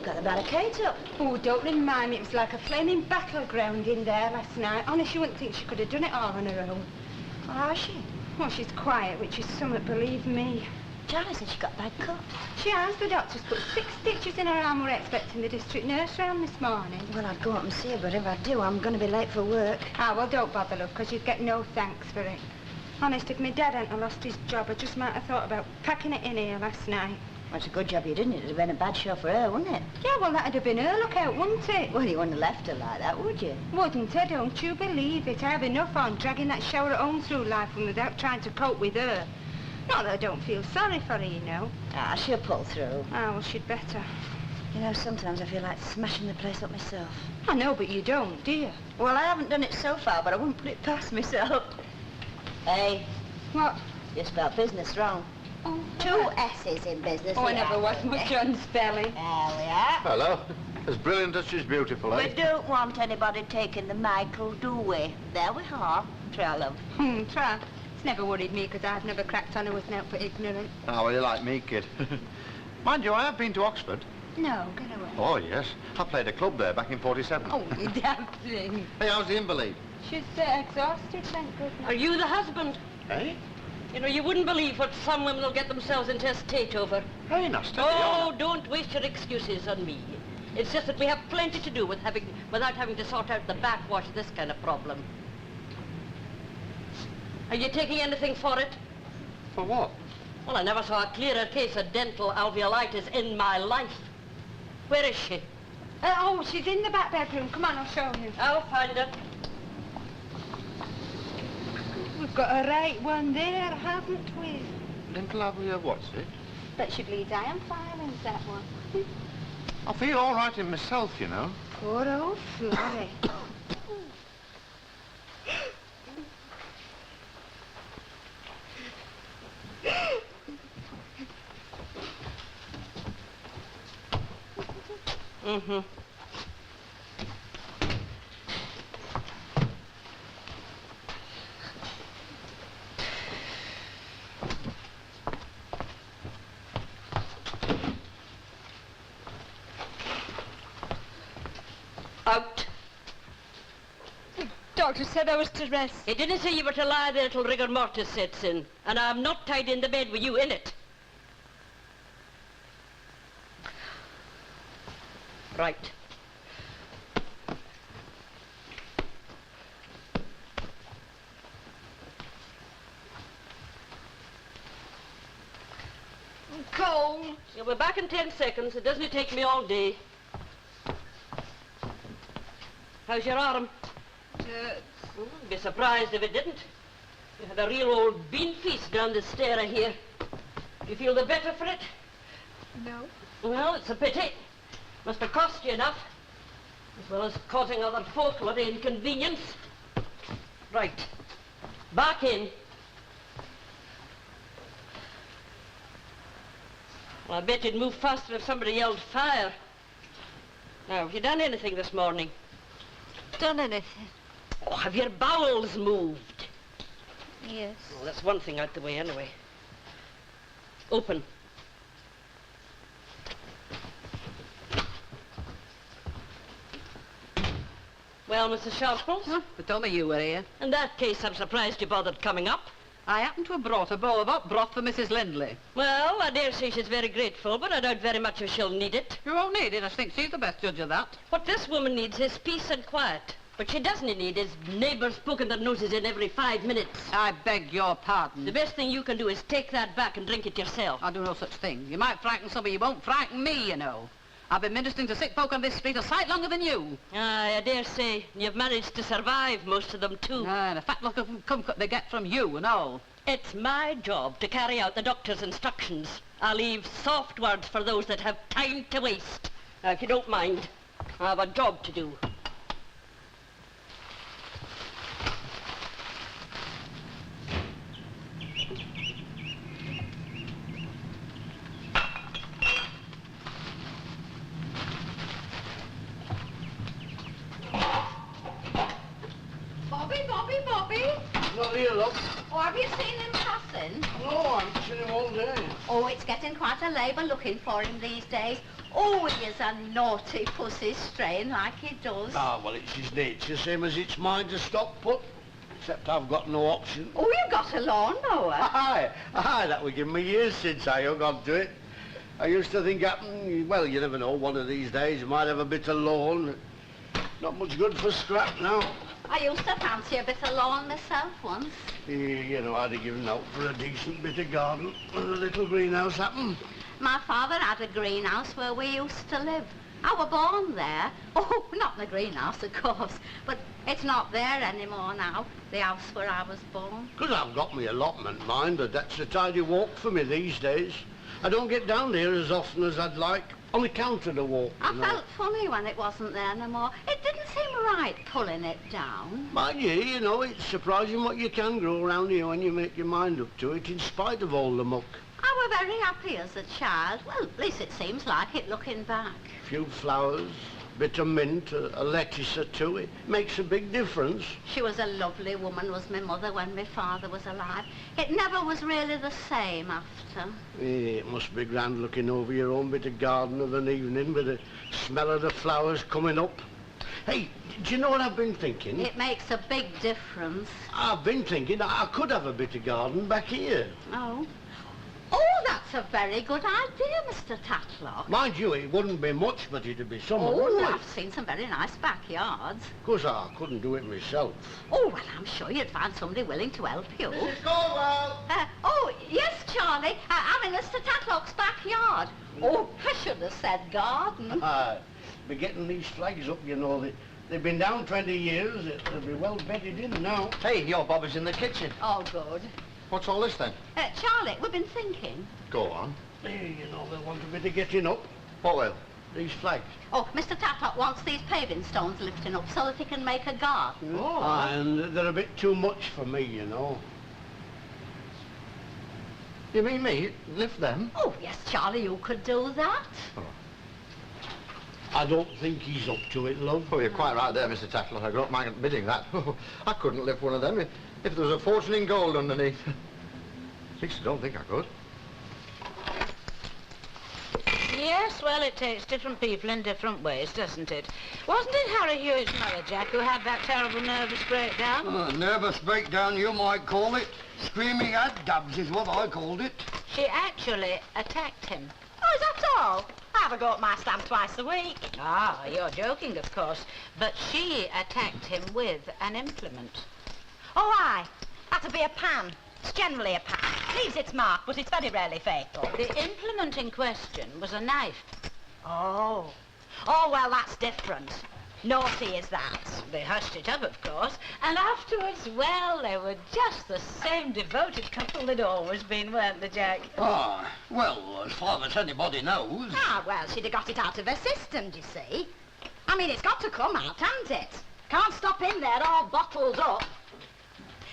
got the barricades up. Oh, don't remind me. It was like a flaming battleground in there last night. Honest, you wouldn't think she could have done it all on her own. Well, how is she? Well, she's quiet, which is something, believe me. Charlie said she got bad cuts. She has. The doctor's put 6 stitches in her arm. We're expecting the district nurse round this morning. Well, I'd go up and see her, but if I do, I'm going to be late for work. Ah, well, don't bother, love, because you'd get no thanks for it. Honest, if my dad hadn't lost his job, I just might have thought about packing it in here last night. Well, it's a good job you didn't. It'd have been a bad show for her, wouldn't it? Yeah, well, that'd have been her lookout, wouldn't it? Well, you wouldn't have left her like that, would you? Wouldn't I? Don't you believe it? I have enough on dragging that shower at home through life and without trying to cope with her. Not that I don't feel sorry for her, you know. Ah, she'll pull through. Ah, well, she'd better. You know, sometimes I feel like smashing the place up myself. I know, but you don't, do you? Well, I haven't done it so far, but I wouldn't put it past myself. Hey. What? You spelled business wrong. Oh, 2 S's in business. Oh, I never was much on spelling. There we are. Hello. As brilliant as she's beautiful, eh? We don't want anybody taking the Michael, do we? There we are. Try, love. Try. It's never worried me, because I've never cracked on her with an outfit ignorant. Oh, well, you're like me, kid. Mind you, I have been to Oxford. No, get away. Oh, yes. I played a club there back in 47. Oh, you damn thing. Hey, how's the invalid? She's exhausted, thank goodness. Are you the husband? Eh? You know, you wouldn't believe what some women will get themselves into a state over. Hey, now, steady Oh, on. don't waste your excuses on me. It's just that we have plenty to do without having to sort out the backwash of this kind of problem. Are you taking anything for it? For what? Well, I never saw a clearer case of dental alveolitis in my life. Where is she? Oh, she's in the back bedroom. Come on, I'll show you. I'll find her. We've got a right one there, haven't we? Dental alveoli, what's it? Bet she bleeds iron filings, that one. I feel all right in myself, you know. Poor old Florrie. Mm-hmm. Out. The doctor said I was to rest. He didn't say you were to lie there till rigor mortis sets in, and I'm not tied in the bed with you in it. Right. I'm cold. You'll be back in 10 seconds. It doesn't take me all day. How's your arm? I'd be surprised if it didn't. You had a real old bean feast down the stair here. Do you feel the better for it? No. Well, it's a pity. Must have cost you enough, as well as causing other folk a lot of inconvenience. Right. Back in. Well, I bet you'd move faster if somebody yelled fire. Now, have you done anything this morning? Done anything? Oh, have your bowels moved? Yes. Well, that's one thing out the way anyway. Open. Well, Mrs. Sharples? Huh? But told me you were here. In that case, I'm surprised you bothered coming up. I happen to have brought a bowl of hot broth for Mrs. Lindley. Well, I dare say she's very grateful, but I doubt very much if she'll need it. You won't need it. I think she's the best judge of that. What this woman needs is peace and quiet. What she doesn't need is neighbours poking their noses in every 5 minutes. I beg your pardon. The best thing you can do is take that back and drink it yourself. I'll do no such thing. You might frighten somebody, you won't frighten me, you know. I've been ministering to sick folk on this street a sight longer than you. Aye, I dare say. You've managed to survive, most of them, too. Aye, and a fat lot of comfort they get from you and all. It's my job to carry out the doctor's instructions. I'll leave soft words for those that have time to waste. Now, if you don't mind, I have a job to do. Bobby, Bobby, Bobby. not here, look. Oh, have you seen him passing? No, I haven't seen him all day. Oh, it's getting quite a labour looking for him these days. Oh, he is a naughty pussy strain like he does. Ah, well, it's his nature, same as it's mine to stop put. Except I've got no option. Oh, you got a lawnmower? Aye, that would give me years since I hung on to it. I used to think, well, you never know, one of these days you might have a bit of lawn. Not much good for scrap now. I used to fancy a bit of lawn myself once. You know, I'd have given out for a decent bit of garden when a little greenhouse happened. My father had a greenhouse where we used to live. I were born there. Oh, not in the greenhouse, of course, but it's not there anymore now, the house where I was born. 'Cause I've got my allotment, mind, but that's a tidy walk for me these days. I don't get down there as often as I'd like, on account of the walk, I you know. felt funny when it wasn't there no more. It didn't seem right pulling it down. Mind you know, it's surprising what you can grow around here when you make your mind up to it, in spite of all the muck. I were very happy as a child. Well, at least it seems like it looking back. Few flowers, bit of mint, a lettuce or two, it makes a big difference. She was a lovely woman, was my mother, when my father was alive. It never was really the same after. It must be grand looking over your own bit of garden of an evening with the smell of the flowers coming up. Hey, do you know what I've been thinking? It makes a big difference. I've been thinking I could have a bit of garden back here. Oh? Oh, that's a very good idea, Mr. Tatlock. Mind you, it wouldn't be much, but it'd be some, Oh, wouldn't it? I've seen some very nice backyards. Of course, I couldn't do it myself. Oh, well, I'm sure you'd find somebody willing to help you. Mrs. Caldwell! Oh, yes, Charlie. I'm in Mr. Tatlock's backyard. Oh, I should have said garden. Be getting these flags up, you know. They've been down 20 years. They'll be well bedded in now. Hey, your Bob is in the kitchen. Oh, good. What's all this then? Charlie, we've been thinking. Go on. Hey, you know, they want a bit of getting up. What will? These flags. Oh, Mr. Tatlock wants these paving stones lifting up so that he can make a garden. Oh. And they're a bit too much for me, you know. You mean me? Lift them? Oh, yes, Charlie, you could do that. I don't think he's up to it, love. Oh, you're quite right there, Mr. Tackler. I don't mind admitting that. I couldn't lift one of them if there was a fortune in gold underneath. At least I don't think I could. Yes, well, it takes different people in different ways, doesn't it? Wasn't it Harry Hewitt's mother, Jack, who had that terrible nervous breakdown? Nervous breakdown, you might call it. Screaming at dabs is what I called it. She actually attacked him. Oh, is that all? I have a go at my stamp twice a week. Ah, you're joking, of course. But she attacked him with an implement. Oh, aye. That'd be a pan. It's generally a pan. Leaves its mark, but it's very rarely fatal. The implement in question was a knife. Oh. Oh, well, that's different. Naughty is that. They hushed it up, of course, and afterwards, well, they were just the same devoted couple they'd always been, weren't they, Jack? Ah, well, as far as anybody knows. Ah, well, she'd have got it out of her system, do you see? I mean, it's got to come out, hasn't it? Can't stop in there all bottled up.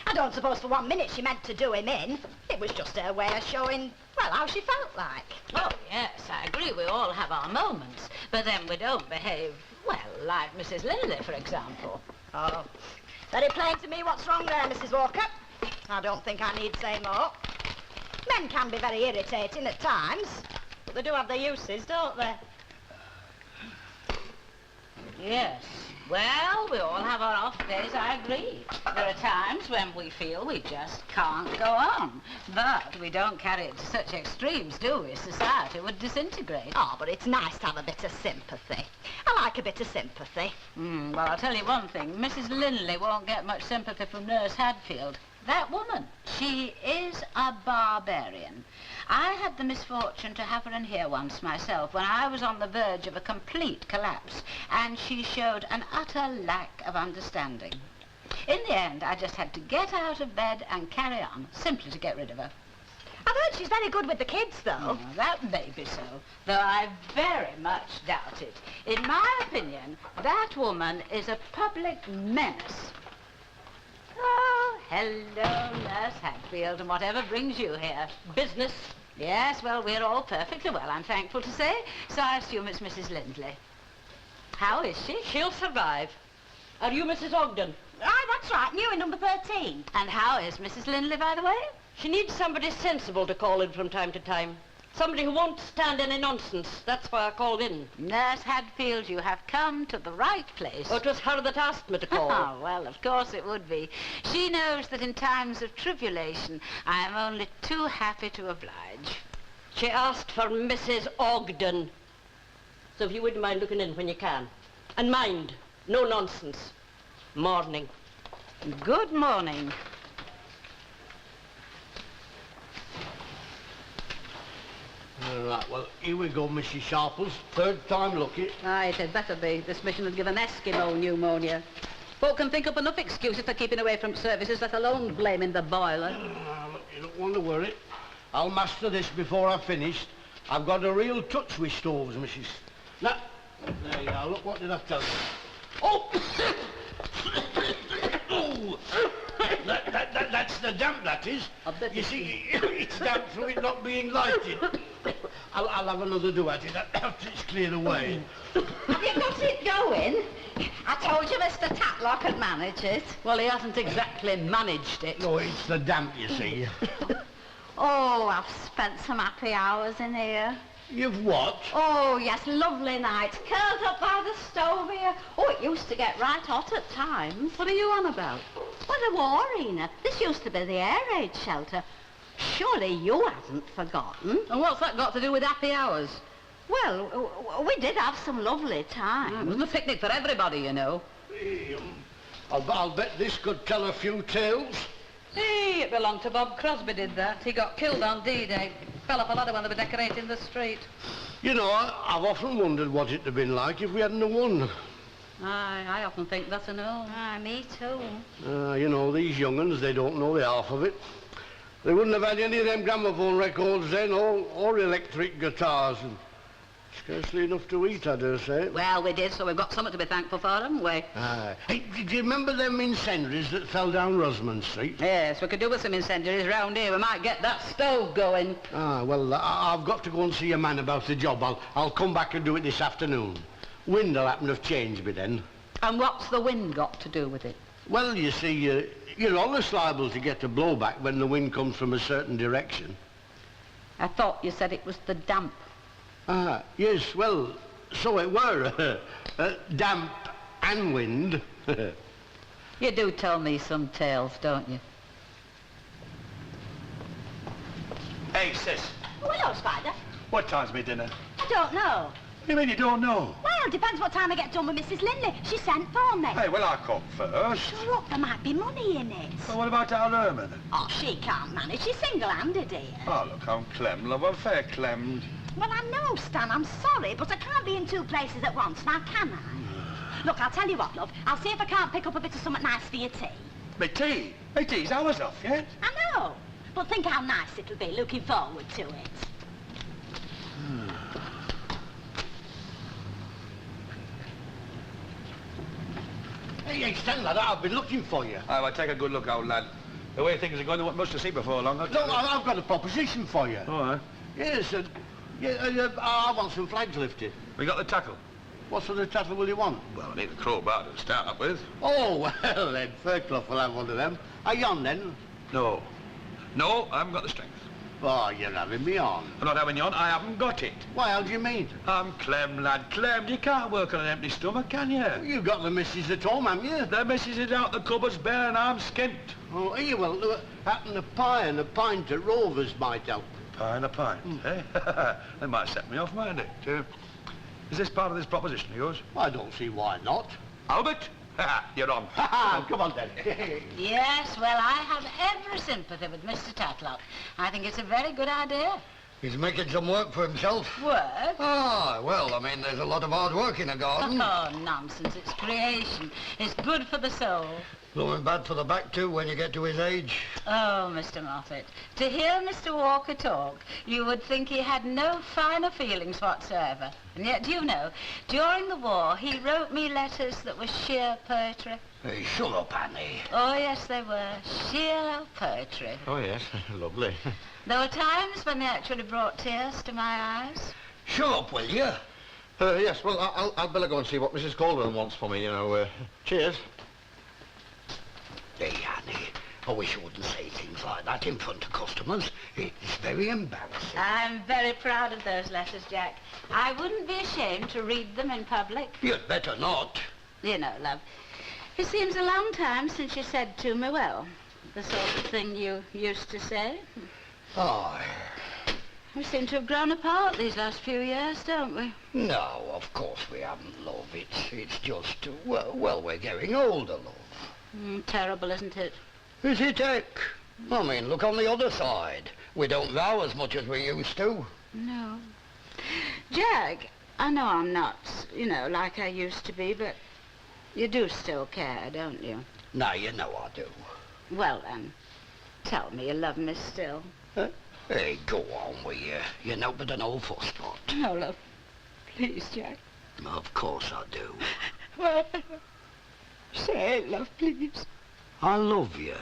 I don't suppose for 1 minute she meant to do him in. It was just her way of showing, well, how she felt like. Oh, yes, I agree we all have our moments, but then we don't behave, well, like Mrs. Lindley, for example. Oh, very plain to me what's wrong there, Mrs. Walker. I don't think I need say more. Men can be very irritating at times, but they do have their uses, don't they? Yes. Well, we all have our off days, I agree. There are times when we feel we just can't go on. But we don't carry it to such extremes, do we? Society would disintegrate. Oh, but it's nice to have a bit of sympathy. I like a bit of sympathy. Well, I'll tell you one thing. Mrs. Lindley won't get much sympathy from Nurse Hadfield. That woman, she is a barbarian. I had the misfortune to have her in here once myself when I was on the verge of a complete collapse, and she showed an utter lack of understanding. In the end, I just had to get out of bed and carry on, simply to get rid of her. I've heard she's very good with the kids, though. Oh, that may be so, though I very much doubt it. In my opinion, that woman is a public menace. Oh, hello, Nurse Hadfield, and whatever brings you here? Business. Yes, well, we're all perfectly well, I'm thankful to say, so I assume it's Mrs. Lindley. How is she? She'll survive. Are you Mrs. Ogden? Aye, That's right, new in number 13. And how is Mrs. Linley, by the way? She needs somebody sensible to call in from time to time. Somebody who won't stand any nonsense. That's why I called in. Nurse Hadfield, you have come to the right place. Oh, it was her that asked me to call. Oh, well, of course it would be. She knows that in times of tribulation, I am only too happy to oblige. She asked for Mrs. Ogden. So if you wouldn't mind looking in when you can. And mind, no nonsense. Morning. Good morning. All right, well, here we go, Mrs. Sharples. Third time lucky. Aye, it had better be. This mission had given Eskimo pneumonia. Folk can think up enough excuses for keeping away from services, let alone blaming the boiler. Look, you don't want to worry. I'll master this before I've finished. I've got a real touch with stoves, Mrs. Now, there you are. Look, what did I tell you? Oh! Oh! That's the damp, that is. You see, it's damp through it not being lighted. I'll have another do at it after it's cleared away. Have you got it going? I told you Mr. Tatlock had managed it. Well, he hasn't exactly managed it. No, it's the damp, you see. Oh, I've spent some happy hours in here. You've what? Oh, yes, lovely nights, curled up by the stove here. Oh, it used to get right hot at times. What are you on about? Well, the war arena. This used to be the air raid shelter. Surely you haven't forgotten. And what's that got to do with happy hours? Well, we did have some lovely time. It wasn't a picnic for everybody, you know. I'll bet this could tell a few tales. Hey, it belonged to Bob Crosby, did that. He got killed on D-Day. Fell off a ladder when they were decorating the street. You know, I've often wondered what it'd have been like if we hadn't have won. Aye, I often think that's a no. Aye, me too. You know, these young'uns, they don't know the half of it. They wouldn't have had any of them gramophone records then, or electric guitars, and scarcely enough to eat, I dare say. Well, we did, so we've got something to be thankful for, haven't we? Aye. Hey, did you remember them incendiaries that fell down Rosamond Street? Yes, we could do with some incendiaries round here. We might get that stove going. Well, I've got to go and see a man about the job. I'll come back and do it this afternoon. Wind'll happen to have changed by then. And what's the wind got to do with it? Well, you see, you're always liable to get a blowback when the wind comes from a certain direction. I thought you said it was the damp. Yes, well, so it were. Damp and wind. You do tell me some tales, don't you? Hey, sis, Oh, hello, Spider. what time's me dinner? I don't know. What do you mean you don't know? Well, depends what time I get done with Mrs. Lindley. She sent for me. Hey, well, I come first. Shut up, there might be money in it. Well, what about our Herman? Oh, she can't manage. She's single-handed here. Oh, look, I'm clemmed, love. I'm fair clemmed. Well, I know, Stan, I'm sorry, but I can't be in two places at once, now can I? Look, I'll tell you what, love. I'll see if I can't pick up a bit of something nice for your tea. Me tea? Me tea's hours off yet. I know, but think how nice it'll be, looking forward to it. Hey, Stan, lad, I've been looking for you. Oh, well, take a good look, old lad. The way things are going, there won't much to see before long. No, I've got a proposition for you. All right. Yes, I want some flags lifted. We got the tackle. What sort of tackle will you want? Well, I need a crowbar to start up with. Oh, well, then, Fairclough will have one of them. Are you on, then? No. No, I haven't got the strength. Oh, you're having me on. I'm not having you on, I haven't got it. Why, how do you mean? I'm clemmed, lad, clemmed. You can't work on an empty stomach, can you? You've got the missus at home, haven't you? The missus is out, the cupboard's bare, and I'm skint. Oh, here, well, happen a pie and a pint at Rovers might help. Pie and a pint, eh? They might set me off, mightn't it? Is this part of this proposition of yours? I don't see why not. Albert? You're on. Come on, then. Yes, well, I have every sympathy with Mr. Tatlock. I think it's a very good idea. He's making some work for himself. Work? Ah, well, I mean, there's a lot of hard work in a garden. Oh, nonsense. It's creation. It's good for the soul. Blowing bad for the back, too, when you get to his age. Oh, Mr. Moffat, to hear Mr. Walker talk, you would think he had no finer feelings whatsoever. And yet, do you know, during the war, he wrote me letters that were sheer poetry. Hey, shut up, Annie. Oh, yes, they were. Sheer poetry. Oh, yes, lovely. There were times when they actually brought tears to my eyes. Shut up, will you? Yes, well, I'd better go and see what Mrs. Calderon wants for me, you know. Cheers. I wish you wouldn't say things like that in front of customers. It's very embarrassing. I'm very proud of those letters, Jack. I wouldn't be ashamed to read them in public. You'd better not. You know, love, it seems a long time since you said to me, well, the sort of thing you used to say. Oh. We seem to have grown apart these last few years, don't we? No, of course we haven't, love. It's just, well, we're getting older, love. Terrible, isn't it? Is it, Heck? I mean, look on the other side. We don't row as much as we used to. No. Jack, I know I'm not, you know, like I used to be, but you do still care, don't you? Now you know I do. Well, then, tell me you love me still. Huh? Hey, go on with you. You're no but an old fusspot. No, love. Please, Jack. Of course I do. Well, say it, love, please. I love you.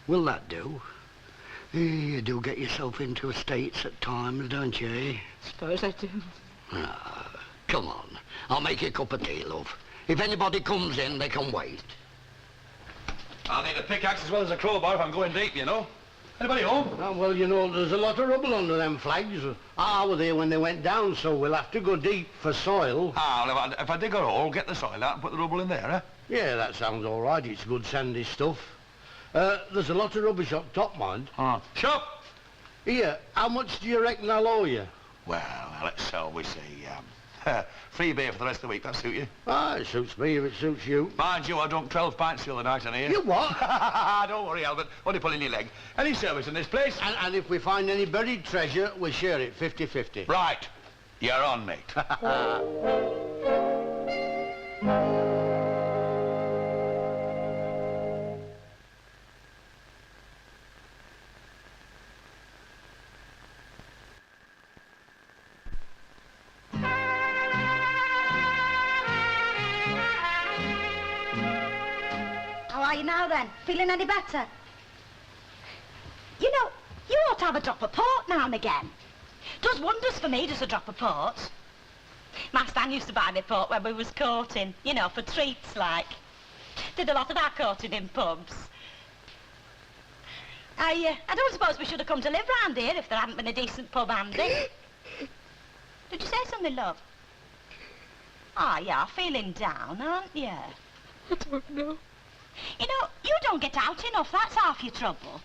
Will that do? You do get yourself into states at times, don't you? Suppose I do. Come on. I'll make you a cup of tea, love. If anybody comes in, they can wait. I'll need a pickaxe as well as a crowbar if I'm going deep, you know. Anybody home? Well, you know, there's a lot of rubble under them flags. I was there when they went down, so we'll have to go deep for soil. Well, if I dig a hole, get the soil out and put the rubble in there, eh? Yeah, that sounds all right. It's good sandy stuff. There's a lot of rubbish up top, mind. Shop! Here, how much do you reckon I'll owe you? Well, let's we say, free beer for the rest of the week. That suit you? It suits me if it suits you. Mind you, I drunk 12 pints the other night in here. You what? Don't worry, Albert. Only pulling your leg. Any service in this place? And if we find any buried treasure, we'll share it 50-50. Right. You're on, mate. How are you now, then? Feeling any better? You know, you ought to have a drop of port now and again. Does wonders for me, does a drop of port. My Stan used to buy me port when we was courting, you know, for treats like. Did a lot of our courting in pubs. I don't suppose we should have come to live round here if there hadn't been a decent pub handy. Did you say something, love? Ah, you're feeling down, aren't you? I don't know. You know, you don't get out enough, that's half your trouble.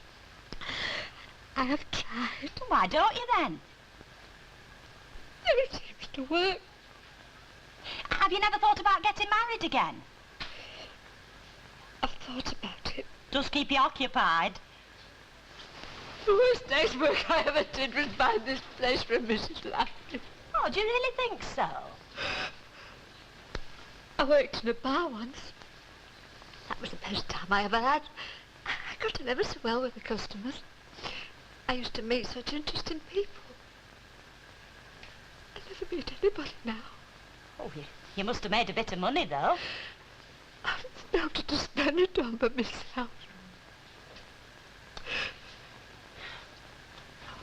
I have tried. Why don't you then? It seems to work. Have you never thought about getting married again? I've thought about it. Does keep you occupied. The worst day's work I ever did was buy this place from Mrs. Lafferty. Oh, do you really think so? I worked in a bar once. That was the best time I ever had. I got on ever so well with the customers. I used to meet such interesting people. I never meet anybody now. Oh, you must have made a bit of money, though. I've nothing to spend it on but myself.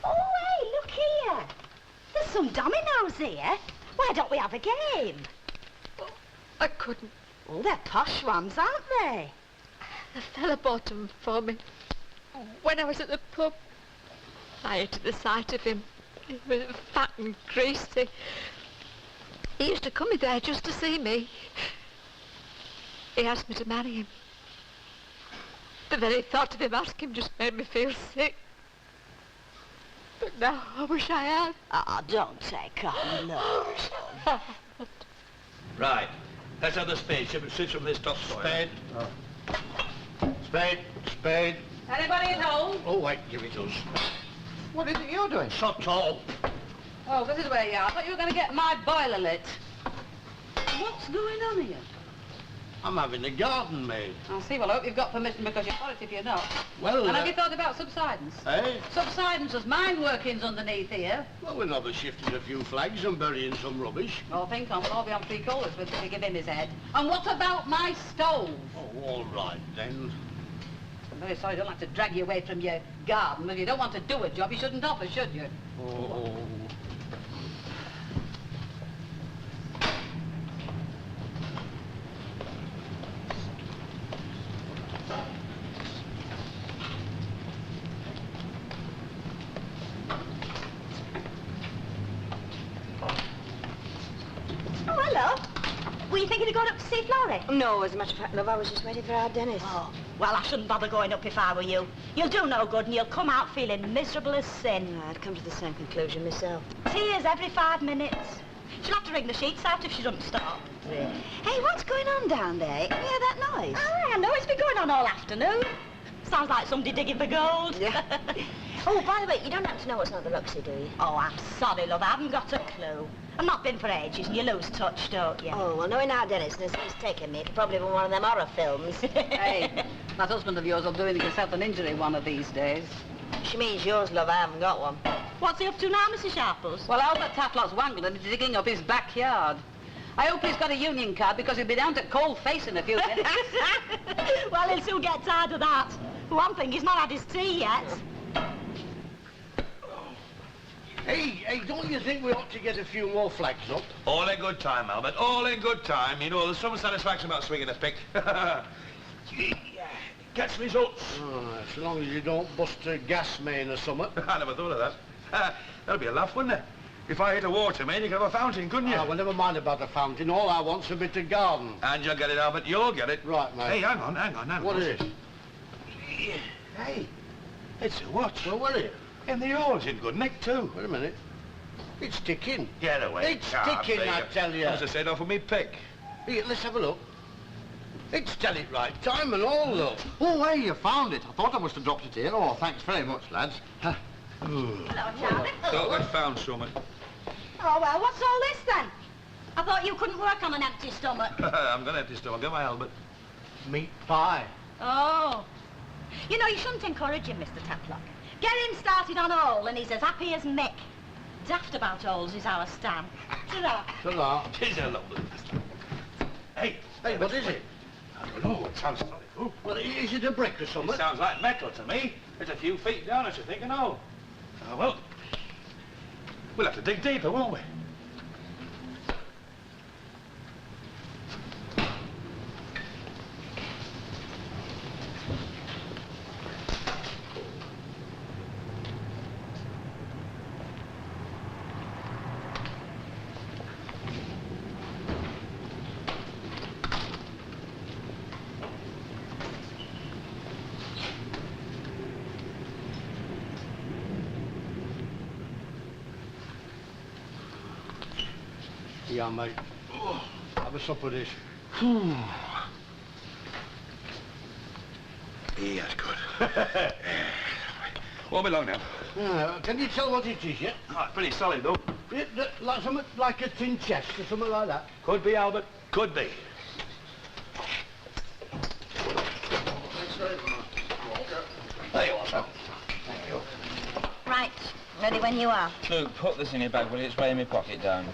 Oh, hey, look here. There's some dominoes here. Why don't we have a game? Oh, I couldn't. Oh, they're posh ones, aren't they? A fella bought them for me when I was at the pub. I hated the sight of him. He was fat and greasy. He used to come in there just to see me. He asked me to marry him. The very thought of him asking just made me feel sick. But now I wish I had. Oh, don't take on, look. Right. Let's have the spaceship and switch from this top soil. Spade. Spade. Spade. Anybody at home? Oh, wait, give it us. What is it you're doing? So tall. Oh, this is where you are. I thought you were going to get my boiler lit. What's going on here? I'm having the garden made. I'll see. Well, I hope you've got permission because you're sorry if you're not. Well, And have you thought about subsidence? Eh? Subsidence was mine workings underneath here. Well, we're not shifting a few flags and burying some rubbish. Oh, think on, we'll all be on 3 colours with to give him his head. And what about my stove? Oh, all right, then. I'm very sorry I don't like to drag you away from your garden. If you don't want to do a job, you shouldn't offer, should you? Oh. thinking of going up to see Florrie? No, as a matter of fact, love, I was just waiting for our Dennis. Oh, well, I shouldn't bother going up if I were you. You'll do no good and you'll come out feeling miserable as sin. I'd come to the same conclusion myself. Tears every 5 minutes. She'll have to wring the sheets out if she doesn't stop. Hey, what's going on down there? You hear that noise? Oh, I know, it's been going on all afternoon. Sounds like somebody digging for gold. Yeah. Oh, by the way, you don't happen to know what's on the Luxie, do you? Oh, I'm sorry, love, I haven't got a clue. I've not been for ages and you lose touch, don't you? Oh, well, knowing our Dennis, he's taken me. It could probably be one of them horror films. Hey, that husband of yours will do himself an injury one of these days. She means yours, love. I haven't got one. What's he up to now, Mrs. Sharples? Well, Albert Tatlock's wangling and digging up his backyard. I hope he's got a union card because he'll be down to cold face in a few minutes. Well, he'll soon get tired of that. For one thing, he's not had his tea yet. Hey, don't you think we ought to get a few more flags up? All in good time, Albert. All in good time. You know, there's some satisfaction about swinging a pick. Gets results. Oh, as long as you don't bust a gas main or something. I never thought of that. That'd be a laugh, wouldn't it? If I hit a water main, you could have a fountain, couldn't you? Ah, well, never mind about the fountain. All I want's a bit of garden. And you'll get it, Albert. You'll get it. Right, mate. Hey, hang on. What is it? Hey, it's a watch. Well, what is it? And the oil's in good nick, too. Wait a minute. It's ticking. Get away. It's ticking, I tell you. As I said, off of me pick. Here, let's have a look. It's tell it right time and all, look. Oh, hey, you found it. I thought I must have dropped it here. Oh, thanks very much, lads. Hello, Charlie. Thought we'd found something. Oh, well, what's all this then? I thought you couldn't work on an empty stomach. I'm going to empty stomach. Get my Albert. Meat pie. Oh. You know, you shouldn't encourage him, Mr. Tatlock. Get him started on Ole and he's as happy as Mick. Daft about Oles is our Stan. Ta-ra. Ta-ra. Tis a lovely bastard. Hey, What is it? I don't know. It sounds solid. Oh. Well, is it a brick or something? It sounds like metal to me. It's a few feet down, I should think, and all. Oh, well, we'll have to dig deeper, won't we? Yeah, mate. Have a sup of this. Yeah, that's good. Won't be long now. Can you tell what it is yet? Oh, it's pretty solid, though. Like something like a tin chest or something like that. Could be, Albert. Could be. There you are, sir. Thank you. Right, ready when you are. Luke, put this in your bag, will you? It's weighing my pocket down.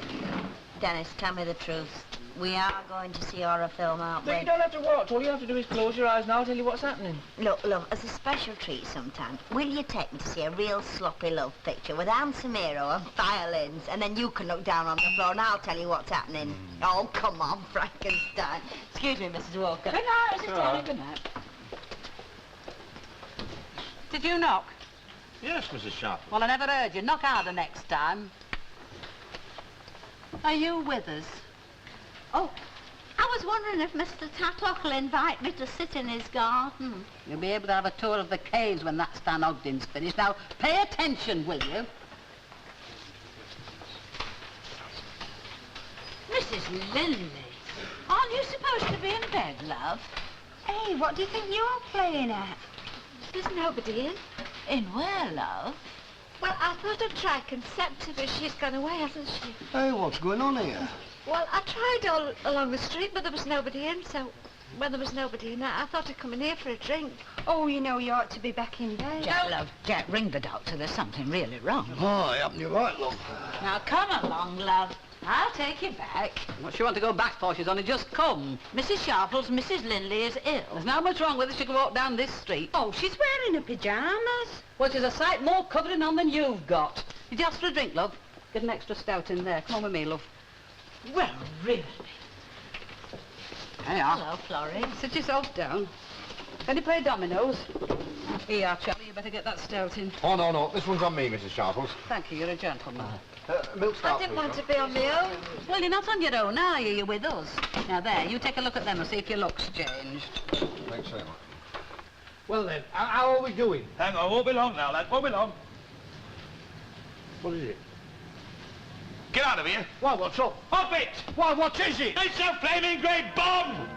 Dennis, tell me the truth. We are going to see a horror film, aren't we? But you don't have to watch. All you have to do is close your eyes and I'll tell you what's happening. Look, love, as a special treat sometime, will you take me to see a real sloppy love picture with handsome hero and violins, and then you can look down on the floor and I'll tell you what's happening? Oh, come on, Frankenstein. Excuse me, Mrs. Walker. Good night, Mrs. Tony, good night. Did you knock? Yes, Mrs. Sharp. Well, I never heard you. Knock harder next time. Are you with us? Oh, I was wondering if Mr. Tatlock will invite me to sit in his garden. You'll be able to have a tour of the caves when that Stan Ogden's finished. Now, pay attention, will you? Mrs. Linley, aren't you supposed to be in bed, love? Hey, what do you think you're playing at? There's nobody in. In where, love? Well, I thought I'd try Conceptive, but she's gone away, hasn't she? Hey, what's going on here? Well, I tried all along the street, but there was nobody in, so when there was nobody in, I thought I'd come in here for a drink. Oh, you know, you ought to be back in bed. Jack, love, Jack, ring the doctor. There's something really wrong. Oh, you're right, love. Now, come along, love. I'll take you back. What she want to go back for? She's only just come. Mrs. Sharples, Mrs. Linley is ill. There's not much wrong with her. She can walk down this street. Oh, she's wearing her pyjamas. Well, she's a sight more covering on than you've got. Did you ask for a drink, love? Get an extra stout in there. Come on with me, love. Well, really. There you are. Hello, Florrie. Sit yourself down. Can you play dominoes? Here, Charlie, you better get that stout in. Oh, no, no. This one's on me, Mrs. Sharples. Thank you, you're a gentleman. Milk stout, I didn't please, want sir. to be on my own. Well, you're not on your own, are you? You're with us. Now, there, you take a look at them and see if your luck's changed. Thanks very much. Well then, how are we doing? Hang on, won't be long now, lad. Won't be long. What is it? Get out of here. Why, what's up? Hop it! Why, what is it? It's a flaming great bomb!